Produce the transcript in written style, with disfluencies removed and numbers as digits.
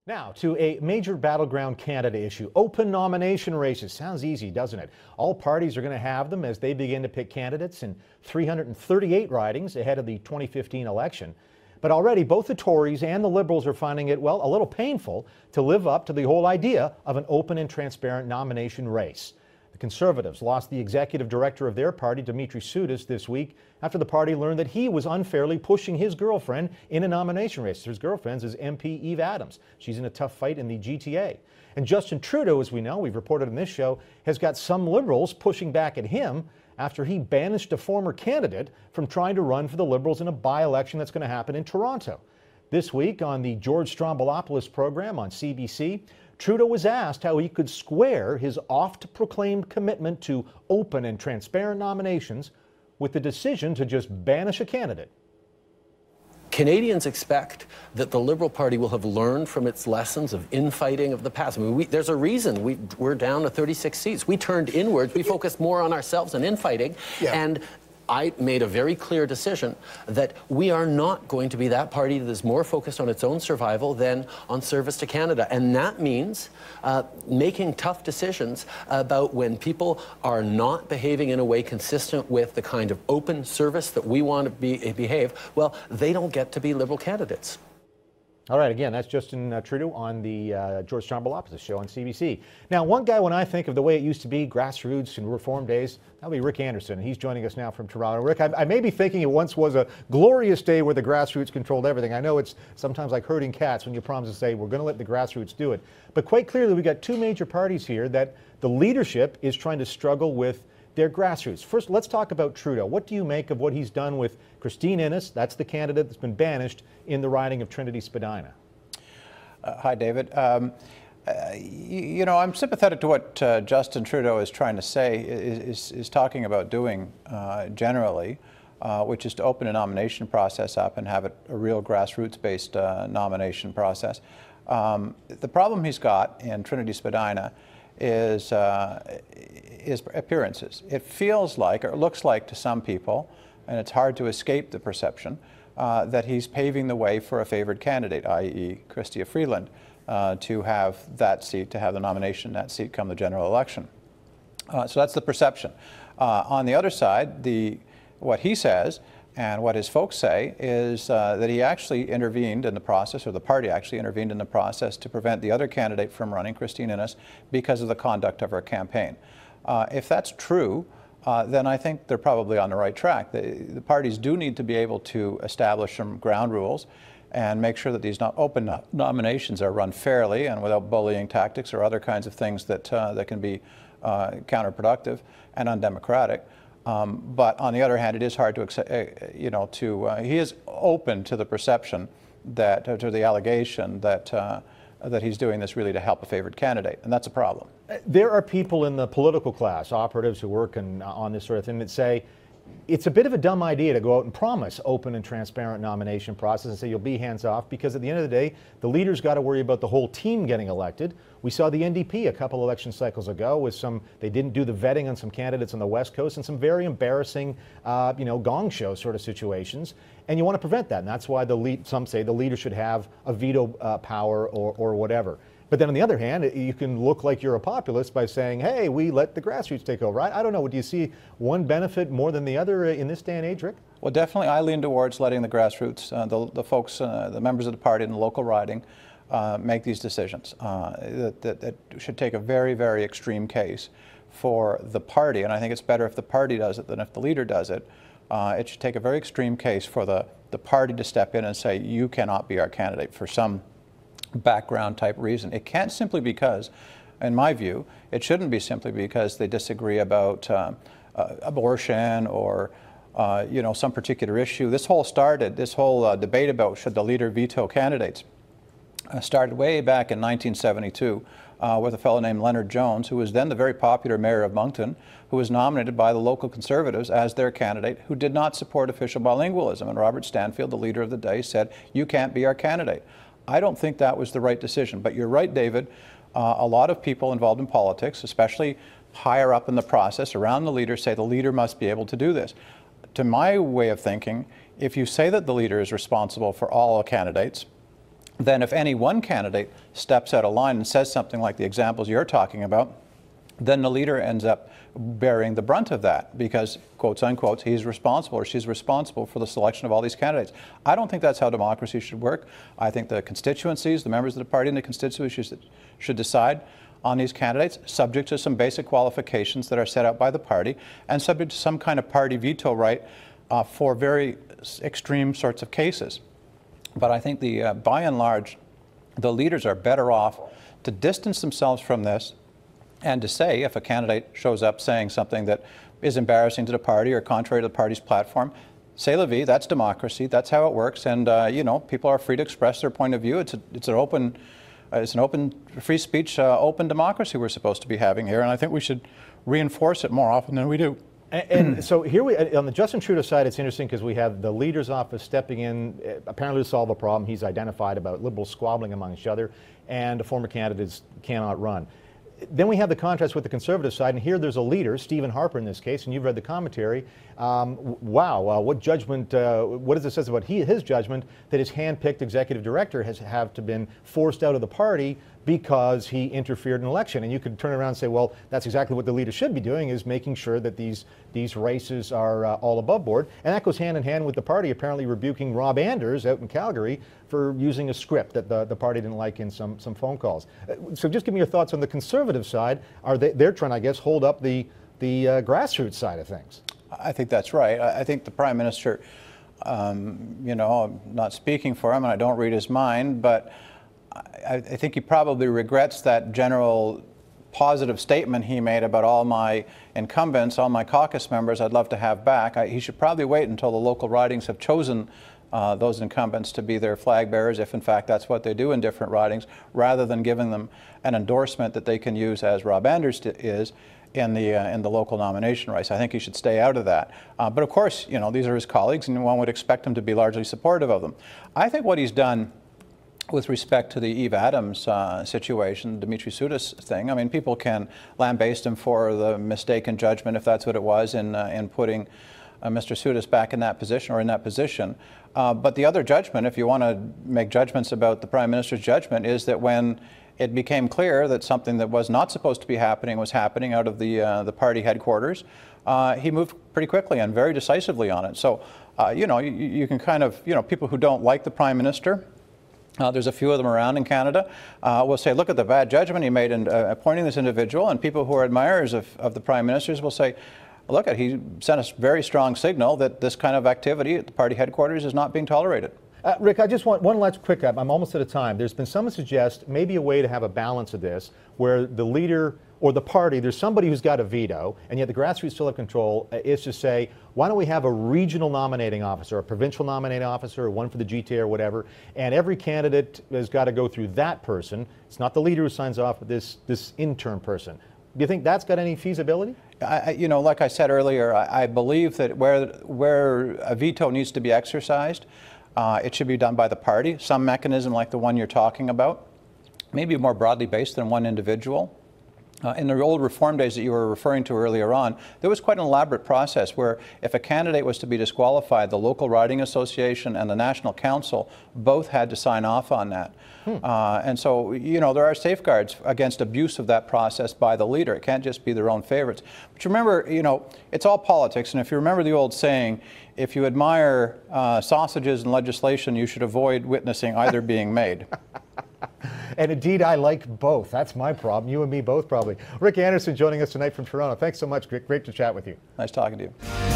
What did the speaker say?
Now to a major battleground Canada issue, open nomination races. Sounds easy, doesn't it? All parties are going to have them as they begin to pick candidates in 338 ridings ahead of the 2015 election. But already both the Tories and the Liberals are finding it, well, a little painful to live up to the whole idea of an open and transparent nomination race. The Conservatives lost the executive director of their party, Dimitri Sotis, this week after the party learned that he was unfairly pushing his girlfriend in a nomination race. His girlfriend is MP Eve Adams. She's in a tough fight in the GTA. And Justin Trudeau, as we know, we've reported on this show, has got some Liberals pushing back at him after he banished a former candidate from trying to run for the Liberals in a by-election that's going to happen in Toronto. This week on the George Stroumboulopoulos program on CBC, Trudeau was asked how he could square his oft-proclaimed commitment to open and transparent nominations with the decision to just banish a candidate. Canadians expect that the Liberal Party will have learned from its lessons of infighting of the past. I mean, there's a reason we're down to 36 seats. We turned inwards. We focused more on ourselves and infighting. Yeah. And I made a very clear decision that we are not going to be that party that is more focused on its own survival than on service to Canada. And that means making tough decisions about when people are not behaving in a way consistent with the kind of open service that we want to behave. Well, they don't get to be Liberal candidates. All right, again, that's Justin Trudeau on the George Stroumboulopoulos show on CBC. Now, one guy, when I think of the way it used to be, grassroots and reform days, that'll be Rick Anderson. He's joining us now from Toronto. Rick, I may be thinking it once was a glorious day where the grassroots controlled everything. I know it's sometimes like herding cats when you promise to say, we're going to let the grassroots do it. But quite clearly, we've got two major parties here that the leadership is trying to struggle with their grassroots. First, let's talk about Trudeau. What do you make of what he's done with Christine Innes? That's the candidate that's been banished in the riding of Trinity Spadina. Hi, David. You know, I'm sympathetic to what Justin Trudeau is trying to say, is talking about doing generally, which is to open a nomination process up and have it a real grassroots-based nomination process. The problem he's got in Trinity Spadina is appearances. It feels like, or it looks like to some people, and it's hard to escape the perception, that he's paving the way for a favored candidate, i.e. Chrystia Freeland, to have that seat, to have the nomination, that seat come the general election. So that's the perception. On the other side, what he says and what his folks say is that he actually intervened in the process, or the party actually intervened in the process to prevent the other candidate from running, Christine Innes, because of the conduct of her campaign. If that's true, then I think they're probably on the right track. The parties do need to be able to establish some ground rules and make sure that these open nominations are run fairly and without bullying tactics or other kinds of things that, that can be counterproductive and undemocratic. But on the other hand, it is hard to accept, he is open to the perception that, to the allegation that, that he's doing this really to help a favored candidate, and that's a problem. There are people in the political class, operatives who work on this sort of thing, that say it's a bit of a dumb idea to go out and promise open and transparent nomination process and say you'll be hands off, because at the end of the day, the leader's got to worry about the whole team getting elected. We saw the NDP a couple election cycles ago with they didn't do the vetting on some candidates on the West Coast and some very embarrassing, gong show sort of situations. And you want to prevent that. And that's why some say the leader should have a veto power or whatever. But then on the other hand, you can look like you're a populist by saying, hey, we let the grassroots take over. I don't know. Do you see one benefit more than the other in this day and age, Rick? Well, definitely I lean towards letting the grassroots, the folks, the members of the party in the local riding, make these decisions. That should take a very, very extreme case for the party. And I think it's better if the party does it than if the leader does it. It should take a very extreme case for the party to step in and say, you cannot be our candidate for some background type reason. It can't simply because, in my view, it shouldn't be simply because they disagree about abortion or some particular issue. This whole debate about should the leader veto candidates started way back in 1972 with a fellow named Leonard Jones, who was then the very popular mayor of Moncton, who was nominated by the local Conservatives as their candidate, who did not support official bilingualism. And Robert Stanfield, the leader of the day, said, you can't be our candidate. I don't think that was the right decision. But you're right, David. A lot of people involved in politics, especially higher up in the process, around the leader, say the leader must be able to do this. To my way of thinking, if you say that the leader is responsible for all candidates, then if any one candidate steps out of line and says something like the examples you're talking about, then the leader ends up bearing the brunt of that because, quotes unquote, he's responsible or she's responsible for the selection of all these candidates. I don't think that's how democracy should work. I think the constituencies, the members of the party and the constituencies should decide on these candidates, subject to some basic qualifications that are set out by the party and subject to some kind of party veto right for very extreme sorts of cases. But I think by and large, the leaders are better off to distance themselves from this and to say, if a candidate shows up saying something that is embarrassing to the party or contrary to the party's platform, c'est la vie, that's democracy, that's how it works, and you know, people are free to express their point of view. It's an open free speech, open democracy we're supposed to be having here, and I think we should reinforce it more often than we do. And so here on the Justin Trudeau side, it's interesting because we have the leader's office stepping in, apparently to solve a problem he's identified about liberals squabbling among each other, and the former candidates cannot run. Then we have the contrast with the Conservative side, and here there's a leader, Stephen Harper in this case, and you've read the commentary. Wow, what judgment, what does it say about his judgment that his hand-picked executive director has been forced out of the party because he interfered in an election? And you could turn around and say, well, that's exactly what the leader should be doing, is making sure that these races are all above board. And that goes hand in hand with the party apparently rebuking Rob Anders out in Calgary for using a script that the party didn't like in some phone calls. So just give me your thoughts on the Conservative side. They're trying, I guess, hold up the grassroots side of things. I think that's right. I think the Prime Minister, you know, I'm not speaking for him and I don't read his mind, but I think he probably regrets that general positive statement he made about all my incumbents, all my caucus members I'd love to have back. He should probably wait until the local ridings have chosen those incumbents to be their flag bearers, if in fact that's what they do in different ridings, rather than giving them an endorsement that they can use, as Rob Anders is, in the local nomination race. I think he should stay out of that. But of course, you know, these are his colleagues, and one would expect him to be largely supportive of them. I think what he's done with respect to the Eve Adams situation, Dimitri Sotis thing, I mean, people can lambaste him for the mistaken judgment, if that's what it was, in putting Mr. Sotis back in that position or in that position. But the other judgment, if you want to make judgments about the Prime Minister's judgment, is that when it became clear that something that was not supposed to be happening was happening out of the party headquarters, he moved pretty quickly and very decisively on it. So, you know, you can kind of, you know, people who don't like the Prime Minister, there's a few of them around in Canada, will say, look at the bad judgment he made in appointing this individual, and people who are admirers of the Prime Minister's will say, look, he sent a very strong signal that this kind of activity at the party headquarters is not being tolerated. Rick, I just want one last quick, I'm almost out of time. There's been some suggest maybe a way to have a balance of this where the leader or the party, there's somebody who's got a veto, and yet the grassroots still have control, is to say, why don't we have a regional nominating officer, a provincial nominating officer, or one for the GTA or whatever, and every candidate has got to go through that person. It's not the leader who signs off, but this interim person. Do you think that's got any feasibility? You know, like I said earlier, I believe that where a veto needs to be exercised, it should be done by the party, some mechanism like the one you're talking about, maybe more broadly based than one individual. In the old reform days that you were referring to earlier on, there was quite an elaborate process where if a candidate was to be disqualified, the local riding association and the National Council both had to sign off on that. And so, you know, there are safeguards against abuse of that process by the leader. It can't just be their own favorites. But you remember, you know, it's all politics, and if you remember the old saying, if you admire sausages and legislation, you should avoid witnessing either being made. And indeed, I like both. That's my problem. You and me both, probably. Rick Anderson joining us tonight from Toronto. Thanks so much. Great to chat with you. Nice talking to you.